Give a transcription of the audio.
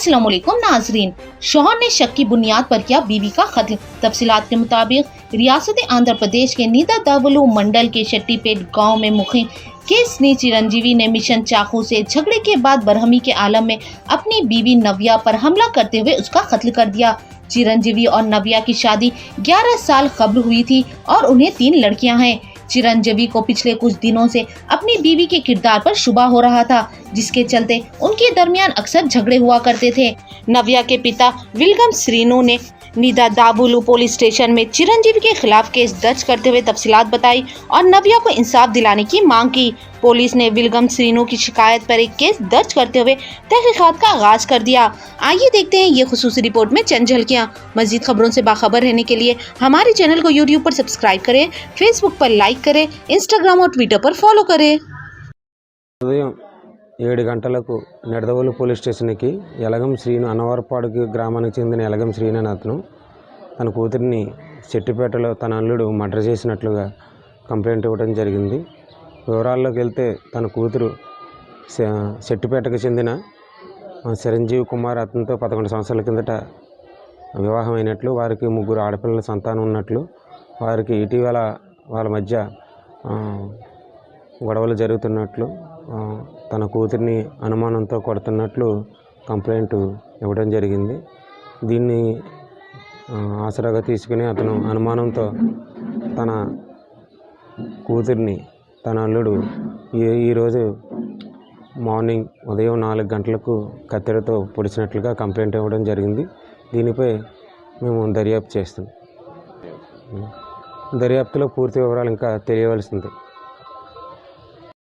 अस्सलाम वालेकुम नाजरीन। शौहर ने शक की बुनियाद पर किया बीवी का कत्ल। तफसीलात के मुताबिक रियासत आंध्र प्रदेश के नीदादावलू मंडल के शट्टीपेट गांव में मुखिम केस ने चिरंजीवी ने मिशन चाकू से झगड़े के बाद बरहमी के आलम में अपनी बीवी नव्या पर हमला करते हुए उसका कत्ल कर दिया। चिरंजीवी और नव्या की शादी 11 साल कब्ल हुई थी और उन्हें 3 लड़कियां हैं। चिरंजीवी को पिछले कुछ दिनों से अपनी बीवी के किरदार पर शुबा हो रहा था, जिसके चलते उनके दरमियान अक्सर झगड़े हुआ करते थे। नव्या के पिता विल्गम श्रीनू ने नीदादावलू पुलिस स्टेशन में चिरंजीवी के खिलाफ केस दर्ज करते हुए तफसीलात बताई और नव्या को इंसाफ दिलाने की मांग की। पुलिस ने विल्गम श्रीनू की शिकायत पर एक केस दर्ज करते हुए तहकीकात का आगाज कर दिया। आइए देखते हैं ये खुसूसी रिपोर्ट में चंद झलकियां। मजीद खबरों से बाखबर रहने के लिए हमारे चैनल को यूट्यूब पर सब्सक्राइब करें, फेसबुक पर लाइक करें, इंस्टाग्राम और ट्विटर पर फॉलो करें। 7 గంటలకు నిడదవోలు పోలీస్ స్టేషన్కి ఎలగం శ్రీను అన్నవరపాడుకి గ్రామానికి చెందిన ఎలగం శ్రీను అనే అతను తన కూతురిని చెట్టిపేటలో తన అల్లుడు మర్డర్ చేసినట్లుగా కంప్లైంట్ ఇవ్వడం జరిగింది. వివరాల్లోకి వెళ్తే తన కూతురు చెట్టిపేటకు చెందిన చిరంజీవి కుమార్ అతనితో 11 సంవత్సరాల కిందట వివాహం అయినట్లు, వారికి 3 ఆడపిల్లల సంతానం ఉన్నట్లు, వారికి ఇటీవల వాళ్ళ మధ్య గొడవలు జరుగుతున్నట్లు, తన కూతురిని అనుమానంతో కొడుతున్నట్లు కంప్లైంట్ ఇవ్వడం జరిగింది. దీన్ని ఆసరాగా తీసుకుని అతను అనుమానంతో తన కూతురిని తన అల్లుడు ఈరోజు మార్నింగ్ ఉదయం 4 గంటలకు కత్తెరతో పొడిచినట్లుగా కంప్లైంట్ ఇవ్వడం జరిగింది. దీనిపై మేము దర్యాప్తు చేస్తాం. దర్యాప్తులో పూర్తి వివరాలు ఇంకా తెలియవలసింది.